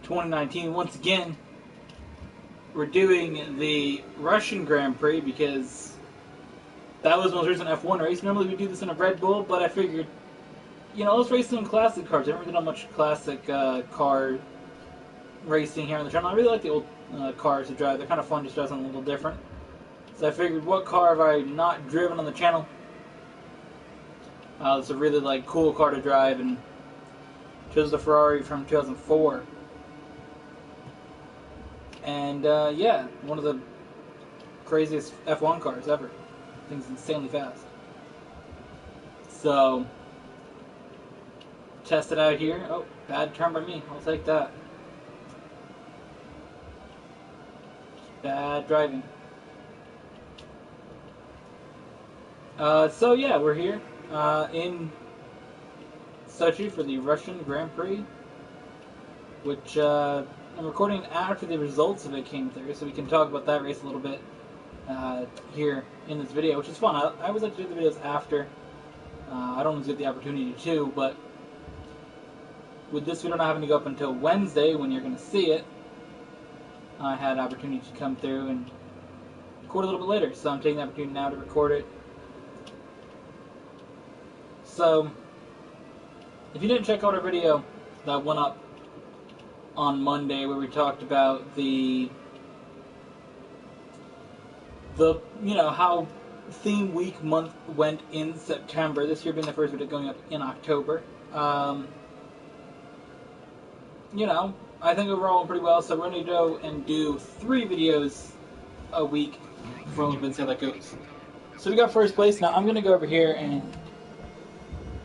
2019. Once again, we're doing the Russian Grand Prix because that was the most recent F1 race. Normally we do this in a Red Bull, but I figured, let's race some classic cars. I haven't really done much classic car racing here on the channel. I really like the old cars to drive. They're kind of fun, just drive something a little different. So I figured, what car have I not driven on the channel? It's a really cool car to drive, and chose the Ferrari from 2004. And yeah, one of the craziest F1 cars ever. Thing's insanely fast. So, test it out here. Oh, bad turn by me. I'll take that. Bad driving. So yeah, we're here in Sochi for the Russian Grand Prix, which I'm recording after the results of it came through, so we can talk about that race a little bit here in this video, which is fun. I always like to do the videos after. I don't always get the opportunity to, but with this video not having to go up until Wednesday when you're going to see it, I had an opportunity to come through and record a little bit later, so I'm taking the opportunity now to record it. So, if you didn't check out our video that went up on Monday where we talked about the how theme week month went in September, this year being the first video going up in October. I think overall went pretty well, so we're going to go and do 3 videos a week for a little bit and see how that goes. So we got first place. Now I'm going to go over here and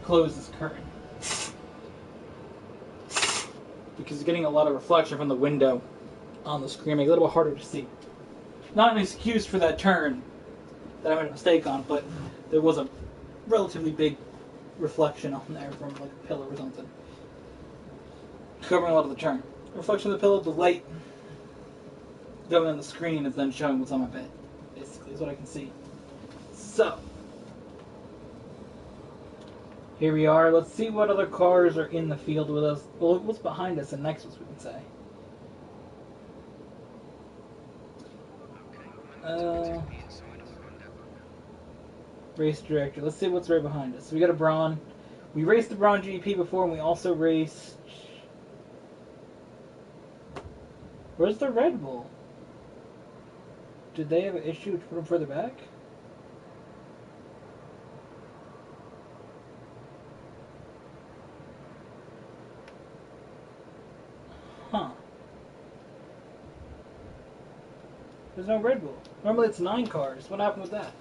close this curtain, because it's getting a lot of reflection from the window on the screen, making it a little harder to see. Not an excuse for that turn that I made a mistake on, but there was a relatively big reflection on there from a pillar or something, covering a lot of the turn. The reflection of the pillar, the light going on the screen is then showing what's on my bed, basically, is what I can see. So, here we are. Let's see what other cars are in the field with us. Well, what's behind us and next to us, we can say. Race director. Let's see what's right behind us. So we got a Braun. We raced the Braun GP before, and we also raced... Where's the Red Bull? Did they have an issue to put them further back? Huh. There's no Red Bull. Normally it's 9 cars. What happened with that?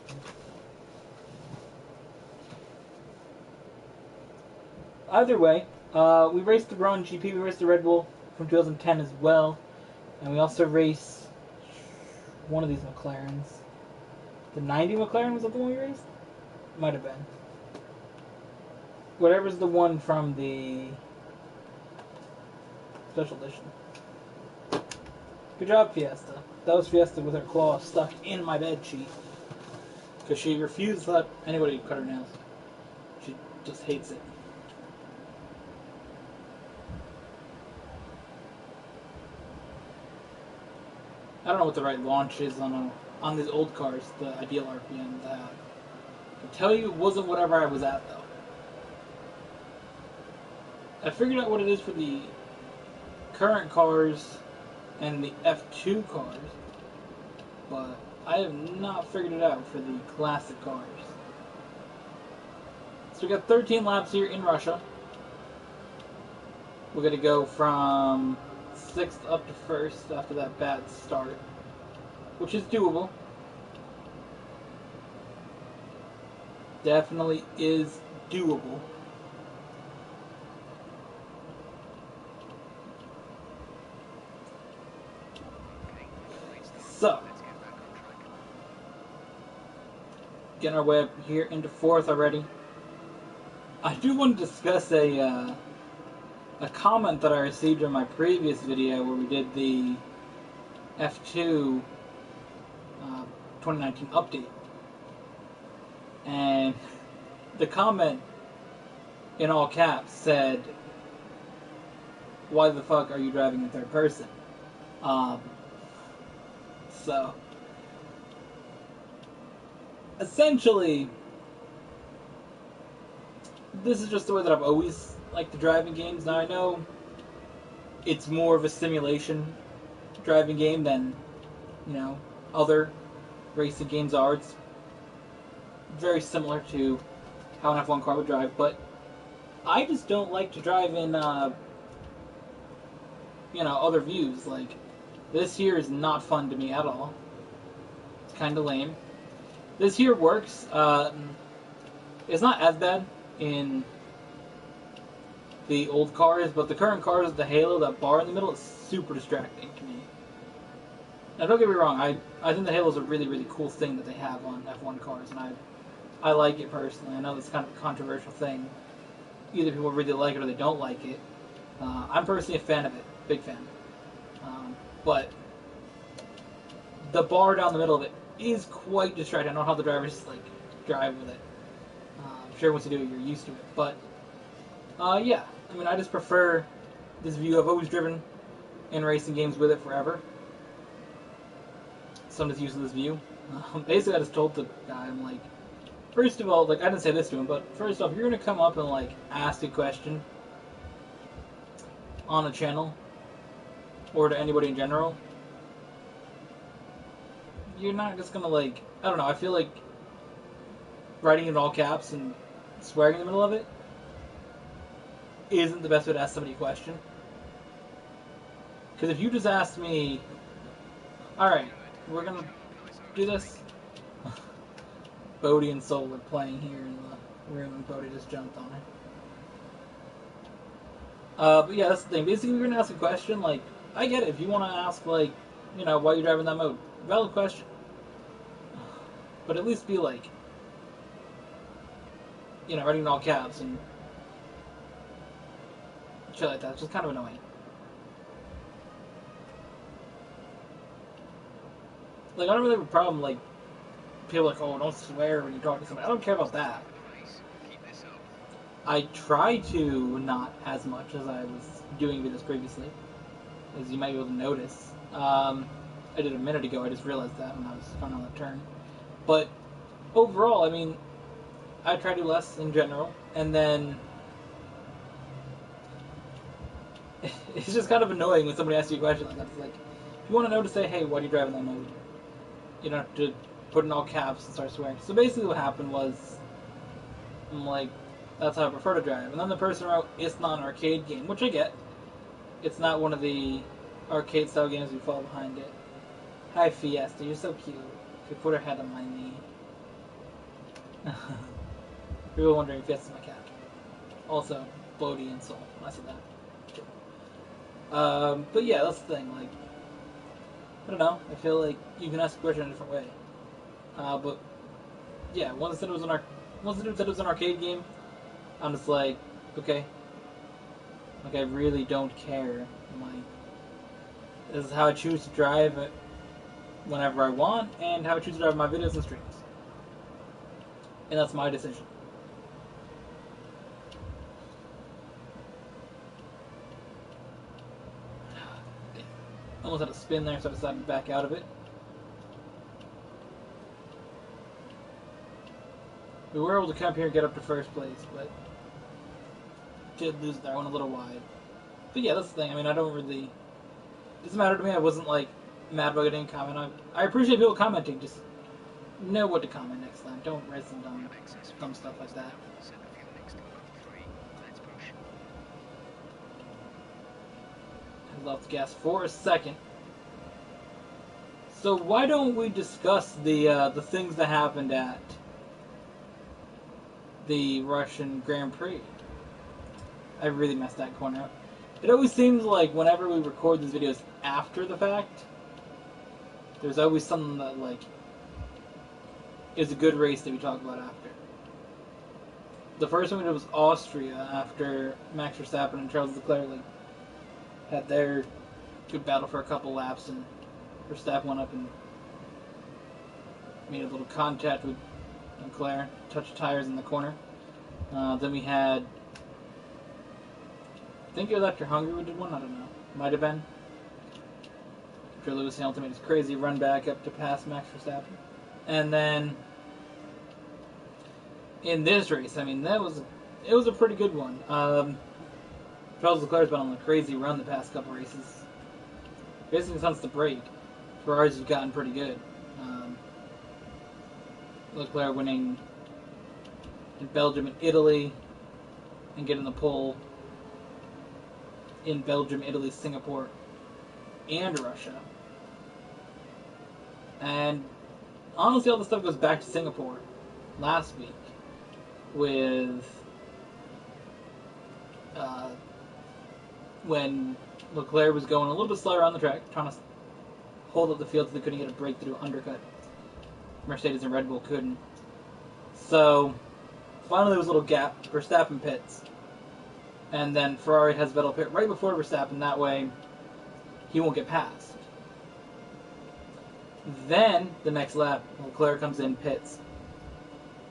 Either way, we raced the Braun GP, we raced the Red Bull from 2010 as well. And we also raced one of these McLarens. The 90 McLaren, was that the one we raced? Might have been. Whatever's the one from the Special Edition. Good job, Fiesta. That was Fiesta with her claw stuck in my bed sheet, because she refused to let anybody cut her nails. She just hates it. I don't know what the right launch is on these old cars, the ideal RPM that I have. I can tell you it wasn't whatever I was at, though. I figured out what it is for the current cars and the F2 cars, but I have not figured it out for the classic cars. So we got 13 laps here in Russia. We're going to go from 6th up to 1st after that bad start, which is doable. Definitely is doable. So, getting our way up here into 4th already. I do want to discuss a comment that I received in my previous video where we did the F2 2019 update. And the comment in all caps said, why the fuck are you driving in third person? Um, so, essentially, this is just the way that I've always liked to drive in games. Now I know it's more of a simulation driving game than, you know, other racing games are. It's very similar to how an F1 car would drive, but I just don't like to drive in, other views. Like, this here is not fun to me at all. It's kind of lame. This here works. It's not as bad in the old cars, but the current cars with the halo, that bar in the middle, is super distracting to me. Now, don't get me wrong, I think the halo is a really, really cool thing that they have on F1 cars, and I like it personally. I know that's kind of a controversial thing. Either people really like it or they don't like it. I'm personally a fan of it, big fan. But the bar down the middle of it is quite distracting. I don't know how the drivers drive with it. I'm sure once you do it, you're used to it. But yeah, I mean, I just prefer this view. I've always driven in racing games with it forever, so I'm just used to this view. Basically, I just told the guy, I'm like, first of all, I didn't say this to him, but first off, you're gonna come up and ask a question on a channel or to anybody in general. You're not just gonna I don't know. I feel like writing in all caps and swearing in the middle of it isn't the best way to ask somebody a question. Because if you just asked me, alright, we're gonna do this. Bodhi and Soul are playing here in the room, and Bodhi just jumped on it. But yeah, that's the thing. Basically, you're gonna ask a question. I get it. If you want to ask, why you're driving that mode, valid question. But at least be writing in all caps and shit like that. It's just kind of annoying. I don't really have a problem, people oh, don't swear when you talk to somebody. I don't care about that. I try to not as much as I was doing with this previously, as you might be able to notice. I did a minute ago. I just realized that when I was going on that turn. But overall, I mean, I try to do less in general, and then it's just kind of annoying when somebody asks you a question like that. It's if you want to know, to say, hey, why are you driving that mode? You don't have to put in all caps and start swearing. So basically what happened was, I'm that's how I prefer to drive. And then the person wrote, it's not an arcade game, which I get. It's not one of the arcade-style games we fall behind it. Hi, Fiesta, you're so cute. You put her head on my knee. People wondering, Fiesta's my cat. Also, Bodhi and Soul. I said that. But yeah, that's the thing. I don't know. I feel like you can ask a question in a different way. But yeah, once the dude said it was an arcade game, I'm just okay. I really don't care. This is how I choose to drive it whenever I want, and how I choose to drive my videos and streams. And that's my decision. Almost had a spin there, so I decided to back out of it. We were able to come up here and get up to first place, but did lose that one a little wide. But yeah, that's the thing. I mean, I don't really... It doesn't matter to me. I wasn't, mad about getting a comment. I appreciate people commenting. Just know what to comment next time. Don't write some dumb stuff like that. I lost gas for a second. So why don't we discuss the things that happened at the Russian Grand Prix? I really messed that corner up. It always seems like whenever we record these videos after the fact, there's always something that is a good race that we talk about after. The first one we did was Austria, after Max Verstappen and Charles Leclerc had their good battle for a couple laps, and Verstappen went up and made a little contact with Leclerc, touched tires in the corner. Then we had I think it was after Hungary we did one. I don't know. Might have been. After Lewis Hamilton made his crazy run back up to pass Max Verstappen. And then in this race, I mean, it was a pretty good one. Charles Leclerc's been on a crazy run the past couple races. Basically since the break, Ferraris have gotten pretty good. Leclerc winning in Belgium and Italy, and getting the pole in Belgium, Italy, Singapore, and Russia. And honestly, all this stuff goes back to Singapore last week with when Leclerc was going a little bit slower on the track, trying to hold up the field so they couldn't get a breakthrough undercut. Mercedes and Red Bull couldn't. So, finally there was a little gap. Verstappen pits. And then Ferrari has Vettel pit right before Verstappen. That way, he won't get passed. Then, the next lap, Leclerc comes in, pits.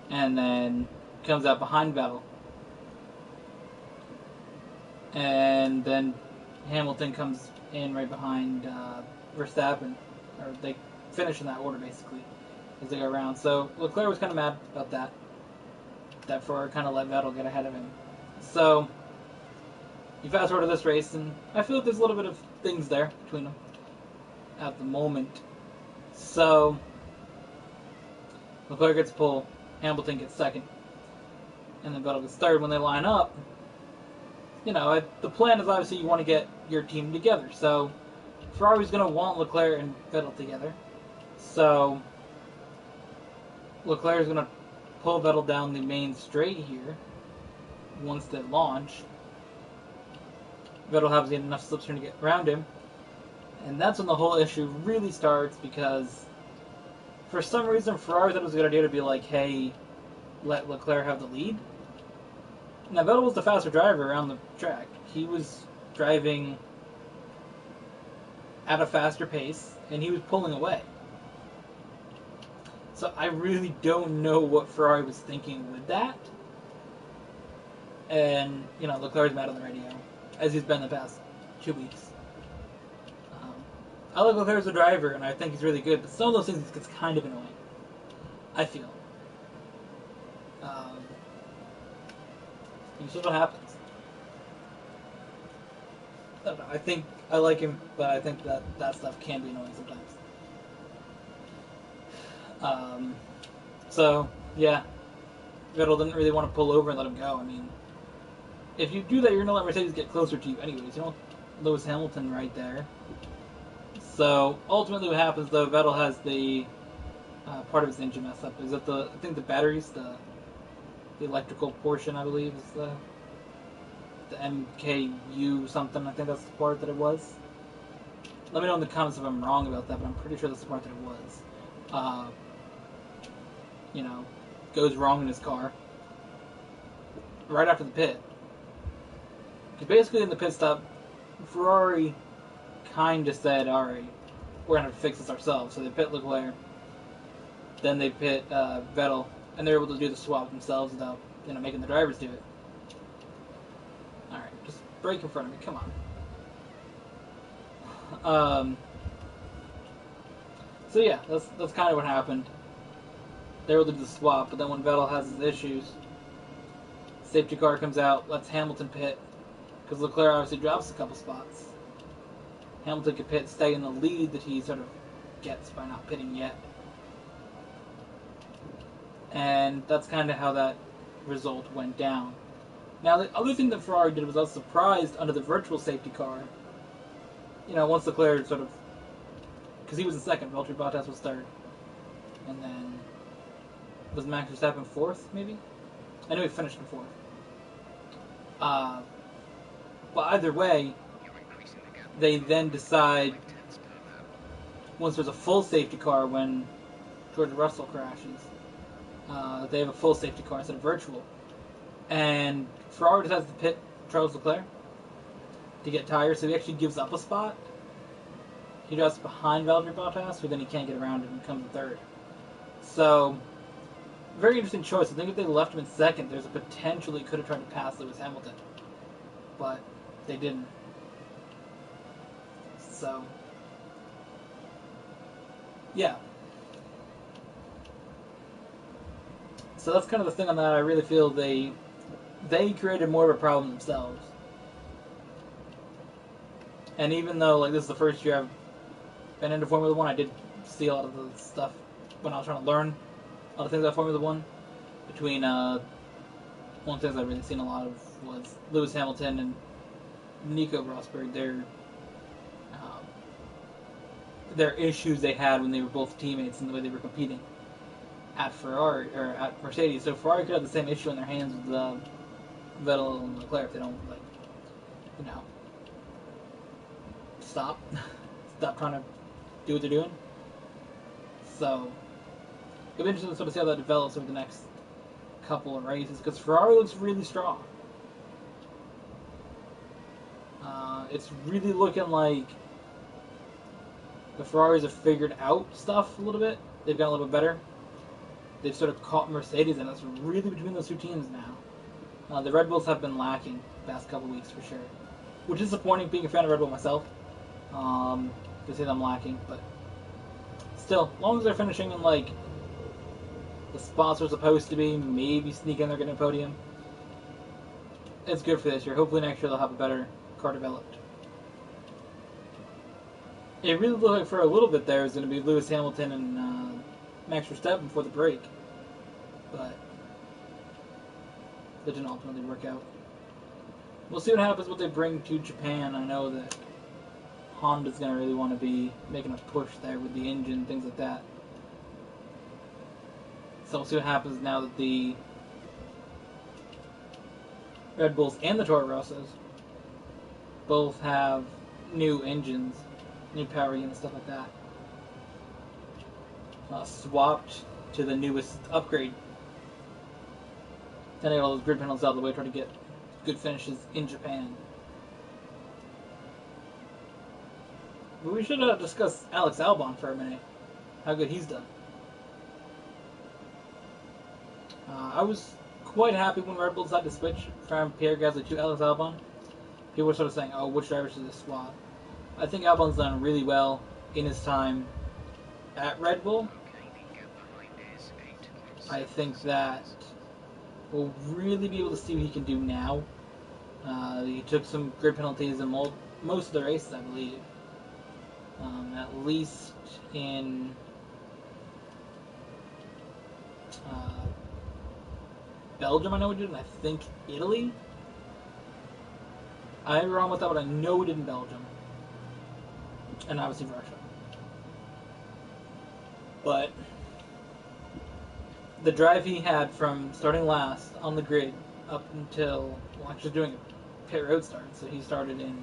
And then comes out behind Vettel. And then Hamilton comes in right behind Verstappen. Or they finish in that order, basically, as they go around. So Leclerc was kind of mad about that. That Ferrari kind of let Vettel get ahead of him. So you fast forward to this race, and I feel like there's a little bit of things there between them at the moment. So Leclerc gets pole, Hamilton gets second, and then Vettel gets third. When they line up, you know, the plan is obviously you want to get your team together. So Ferrari's going to want Leclerc and Vettel together. So Leclerc is going to pull Vettel down the main straight here once they launch. Vettel has enough slipstream to get around him. And that's when the whole issue really starts, because for some reason Ferrari thought it was a good idea to be like, hey, let Leclerc have the lead. Now, Vettel was the faster driver around the track. He was driving at a faster pace, and he was pulling away. So I really don't know what Ferrari was thinking with that. And, you know, Leclerc's mad on the radio, as he's been the past 2 weeks. I like Leclerc as a driver, and I think he's really good, but some of those things gets kind of annoying, I feel. It's just what happens. I don't know. I think I like him, but I think that stuff can be annoying sometimes. So, yeah. Vettel didn't really want to pull over and let him go. I mean, if you do that, you're going to let Mercedes get closer to you anyways. You don't want Lewis Hamilton right there. So, ultimately what happens, though, Vettel has the part of his engine messed up. Is it I think the batteries, the electrical portion, I believe, is the MKU something. I think that's the part that it was. Let me know in the comments if I'm wrong about that, but I'm pretty sure that's the part that it was. You know, goes wrong in his car right after the pit. Because basically in the pit stop, Ferrari kind of said, alright, we're going to fix this ourselves. So they pit Leclerc, then they pit Vettel, and they're able to do the swap themselves without, you know, making the drivers do it. Alright, just brake in front of me, come on. So yeah, that's kind of what happened. They were able to do the swap, but then when Vettel has his issues, safety car comes out, lets Hamilton pit, because Leclerc obviously drops a couple spots. Hamilton could pit, stay in the lead that he sort of gets by not pitting yet. And that's kind of how that result went down. Now, the other thing that Ferrari did was I was surprised under the virtual safety car. You know, once Leclerc sort of, because he was in second, Valtteri Bottas was third, and then was Max Verstappen fourth, maybe? I know he finished in fourth. But either way, they then decide, once there's a full safety car when George Russell crashes, they have a full safety car instead of virtual. And Ferrari decides to pit Charles Leclerc to get tires, so he actually gives up a spot. He drops behind Valtteri Bottas, but then he can't get around him and comes in third. So, very interesting choice. I think if they left him in second, there's a potential he could have tried to pass Lewis Hamilton. But they didn't. So, yeah. So that's kind of the thing on that. I really feel they created more of a problem themselves. And even though like this is the first year I've been into Formula One, I did see a lot of the stuff when I was trying to learn a lot of things about Formula One. Between one of the things I've really seen a lot of was Lewis Hamilton and Nico Rosberg. Their issues they had when they were both teammates and the way they were competing at Ferrari or at Mercedes. So Ferrari could have the same issue on their hands with Vettel and Leclerc if they don't stop trying to do what they're doing. So it'll be interesting to sort of see how that develops over the next couple of races because Ferrari looks really strong. It's really looking like the Ferraris have figured out stuff a little bit. They've gotten a little bit better. They've sort of caught Mercedes, and it's really between those two teams now. The Red Bulls have been lacking the past couple of weeks for sure, which is disappointing. Being a fan of Red Bull myself, to see them lacking, but still, as long as they're finishing in like the spots are supposed to be, maybe sneak in there, getting a podium, it's good for this year. Hopefully next year they'll have a better car developed. It really looked like for a little bit there it was going to be Lewis Hamilton and Max Verstappen before the break, but that didn't ultimately work out. We'll see what happens, what they bring to Japan. I know that Honda's going to really want to be making a push there with the engine, things like that. So we'll see what happens now that the Red Bulls and the Toro Rossos both have new engines, new power units, stuff like that. Swapped to the newest upgrade. Then I got all those grid panels out of the way, trying to get good finishes in Japan. But we should discuss Alex Albon for a minute. How good he's done. I was quite happy when Red Bull decided to switch from Pierre Gasly to Alex Albon. People were sort of saying, oh, which driver should this swap? I think Albon's done really well in his time at Red Bull. I think that we'll really be able to see what he can do now. He took some grid penalties in most of the races, I believe. At least in Belgium, I know he did, and I think Italy. I'm wrong with that, but I know we did in Belgium. And obviously Russia. But the drive he had from starting last on the grid up until, well, actually doing a pit road start. So he started in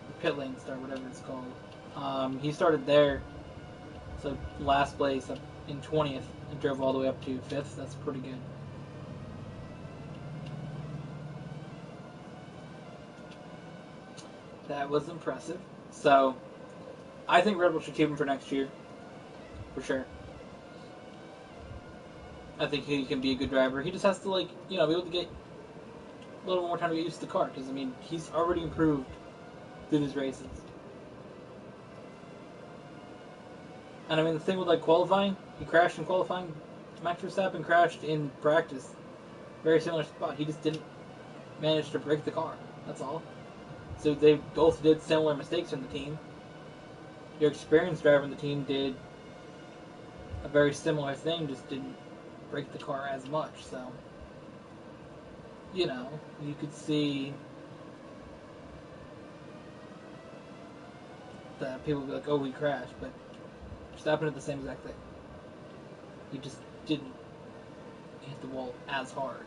the pit lane start, whatever it's called. He started there, so last place up in 20th, and drove all the way up to 5th. That's pretty good. That was impressive. So, I think Red Bull should keep him for next year. For sure. I think he can be a good driver. He just has to, be able to get a little more time to get used to the car. Because, he's already improved through these races. And, the thing with, qualifying, he crashed in qualifying. Max Verstappen crashed in practice. Very similar spot. He just didn't manage to break the car. That's all. So they both did similar mistakes in the team. Your experienced driver in the team did a very similar thing, just didn't break the car as much. So, you could see that people would be like, oh, we crashed, but Verstappen did the same exact thing. He just didn't hit the wall as hard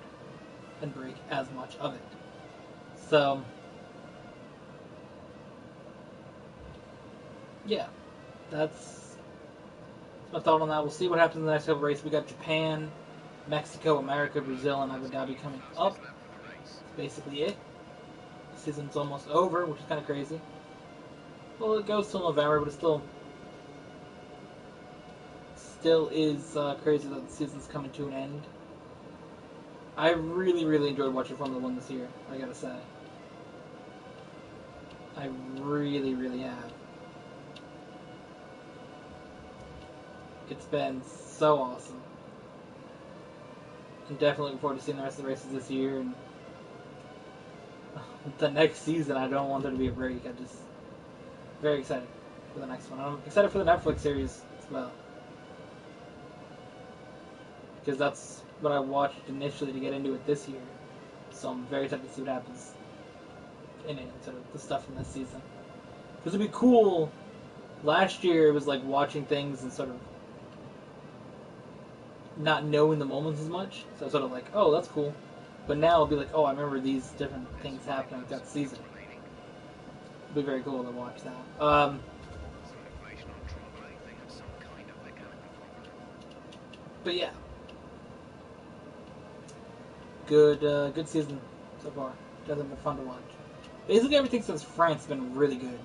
and break as much of it. So, yeah, that's my thought on that. We'll see what happens in the next couple races. We got Japan, Mexico, America, Brazil, and Abu Dhabi coming up. That's basically it. The season's almost over, which is kind of crazy. Well, it goes till November, but it still is crazy that the season's coming to an end. I really, really enjoyed watching Formula One this year, I gotta say. I really, really have. It's been so awesome. I'm definitely looking forward to seeing the rest of the races this year, and the next season I don't want there to be a break. I'm just very excited for the next one. I'm excited for the Netflix series as well. Because that's what I watched initially to get into it this year. So I'm very excited to see what happens in it, sort of the stuff from this season. Because it'd be cool. Last year it was like watching things and sort of not knowing the moments as much. So it's sort of like, oh, that's cool. But now it'll be like, oh, I remember these different things happening that season. It'll be very cool to watch that. But yeah. Good season so far. Definitely been fun to watch. Basically everything since France has been really good.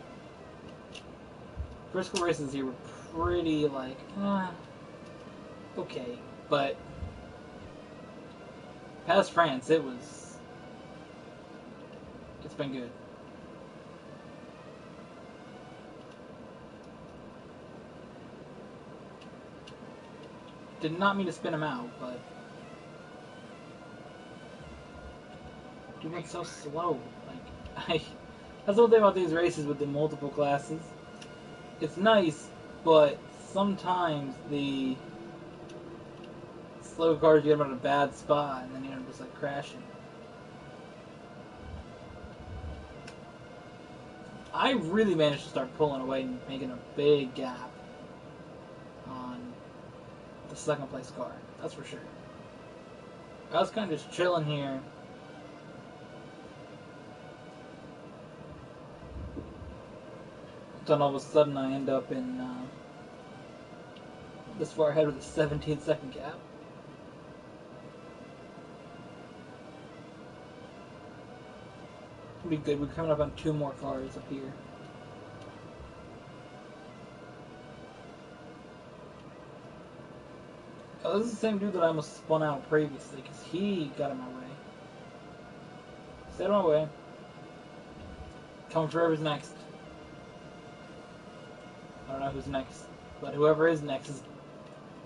First couple races here were pretty like, okay. But past France, it's been good. Did not mean to spin him out, but he went so slow. Like, that's the whole thing about these races with the multiple classes. It's nice, but sometimes the slow cars get them in a bad spot, and then you end up just like crashing. I really managed to start pulling away and making a big gap on the second place car. That's for sure. I was kind of just chilling here. Then all of a sudden I end up in this far ahead with a 17-second gap. It'll be good. We're coming up on 2 more cars up here. Oh, this is the same dude that I almost spun out previously, because he got in my way. Stay out of my way. Coming for whoever's next. I don't know who's next, but whoever is next has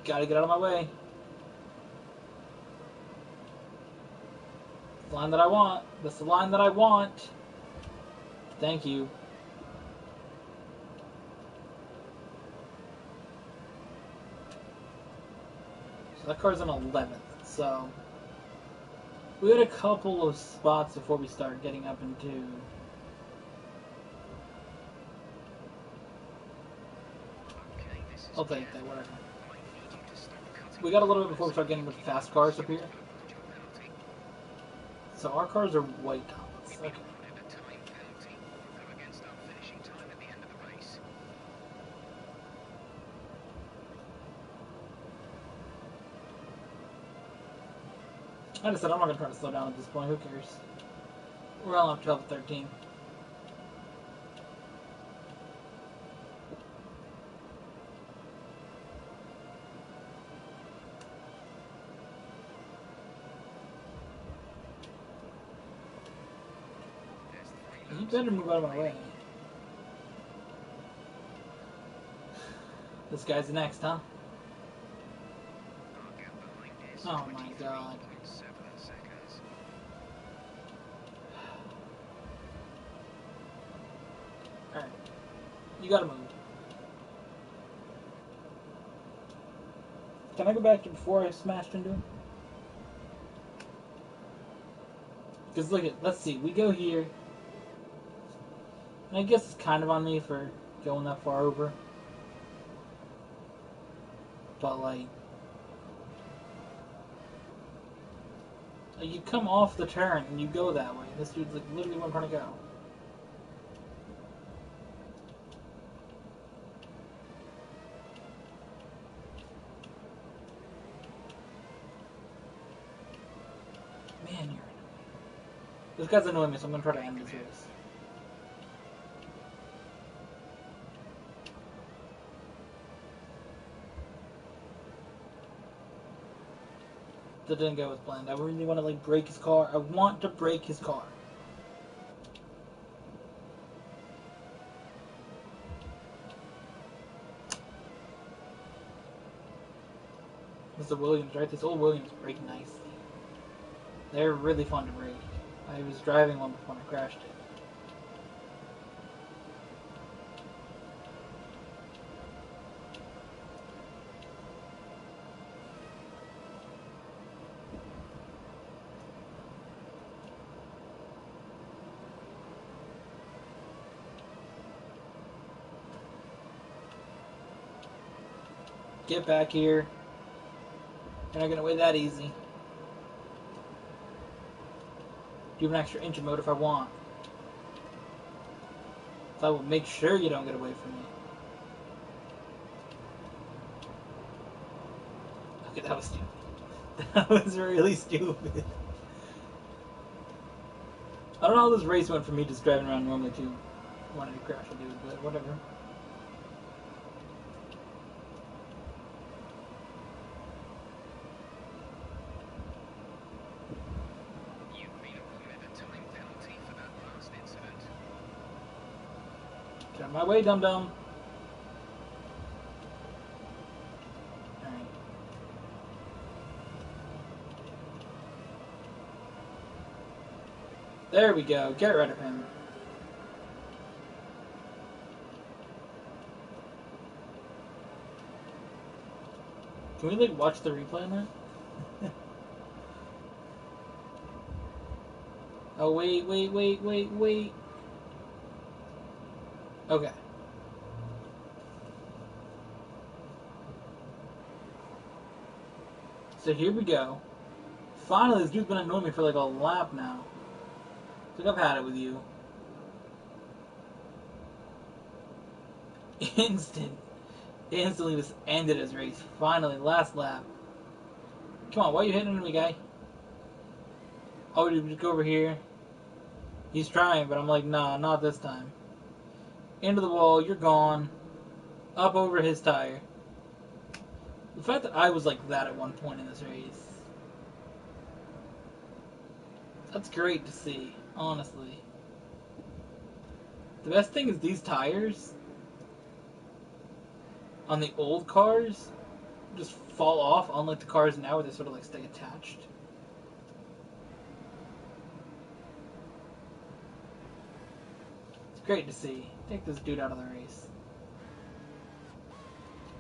got to get out of my way. The line that I want. That's the line that I want. Thank you. So that car's on 11th, so we had a couple of spots before we start getting up into I'll take that, whatever. We got a little bit before we start getting with the fast cars up here. So our cars are white tops. Okay. I just said I'm not going to try to slow down at this point. Who cares? We're all up 12 and 13. You better move out of my way. This guy's next, huh? Oh my god. Alright. You gotta move. Can I go back to before I smashed into him? Because look at, let's see, we go here. And I guess it's kind of on me for going that far over. But like you come off the turn and you go that way. This dude's like literally where I'm trying to go. Man, you're annoying. This guy's annoying me, so I'm gonna try to end this race. That didn't go as planned. I really want to like break his car. I want to break his car. Mr. Williams, right? This old Williams break nicely. They're really fun to break. I was driving one before I crashed it. Get back here. You're not gonna win that easy. Do an extra inch of mode if I want. So I will make sure you don't get away from me. Okay, that was stupid. That was really stupid. I don't know how this race went for me just driving around normally too. Wanted to crash a dude, but whatever. Get out of my way, dum-dum. Alright. There we go. Get rid of him. Can we, like, watch the replay on that? Oh, wait. Okay. So here we go. Finally, this dude's been annoying me for like a lap now. I think I've had it with you. Instantly just ended his race. Finally, last lap. Come on, why are you hitting me, guy? Oh, dude, just go over here. He's trying, but I'm like, nah, not this time. Into the wall, you're gone. Up over his tire. The fact that I was like that at one point in this race. That's great to see, honestly. The best thing is these tires on the old cars just fall off, unlike the cars now where they sort of like stay attached. It's great to see. Take this dude out of the race.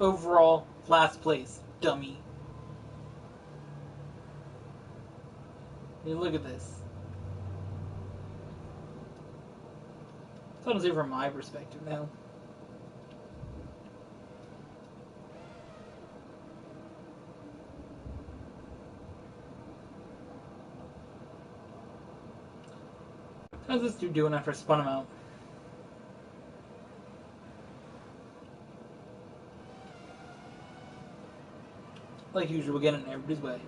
Overall, last place, dummy. I mean, look at this. So I don't see it from my perspective now. How's this dude doing after I spun him out? Like usual, getting in everybody's way.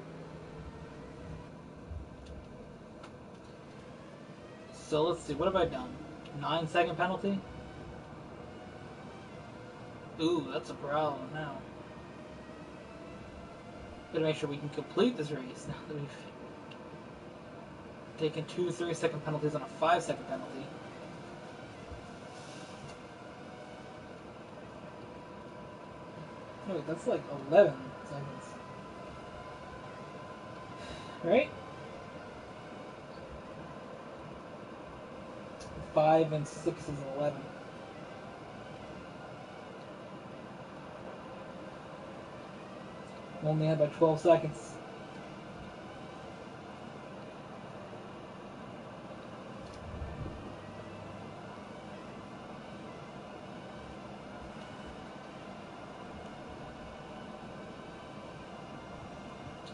So let's see, what have I done? 9-second penalty? Ooh, that's a problem now. Gotta make sure we can complete this race now that we've taken 2 3-second penalties on a 5-second penalty. No, wait, that's like 11 seconds. Right? 5 and 6 is 11. Only had by 12 seconds.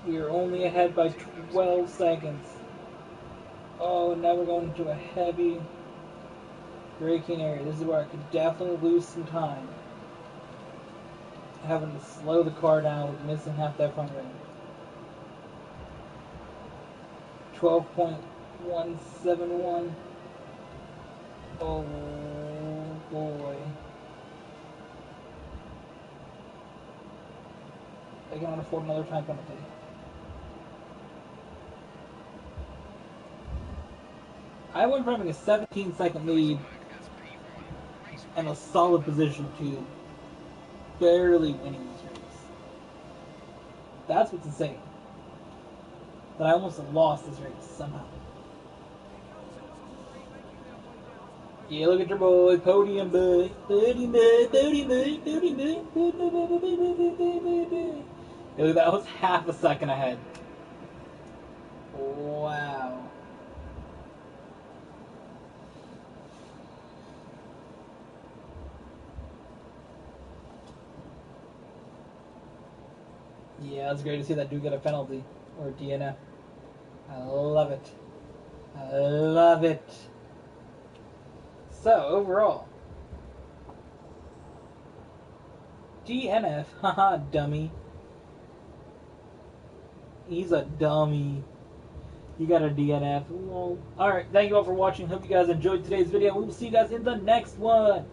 We are only ahead by 12 seconds. Oh, and now we're going into a heavy braking area. This is where I could definitely lose some time. Having to slow the car down with missing half that front ring. 12.171. Oh boy. I cannot afford another time penalty. I went from having a 17-second lead and a solid position to barely winning this race. That's what's insane. That I almost lost this race somehow. Yeah, look at your boy, podium boy, podium boy, podium boy, podium boy, podium boy. Look, that was half a second ahead. Wow. Yeah, it's great to see that dude get a penalty or DNF. I love it. I love it. So, overall, DNF, haha, dummy. He's a dummy. You got a DNF. Well, alright, thank you all for watching. Hope you guys enjoyed today's video. We will see you guys in the next one.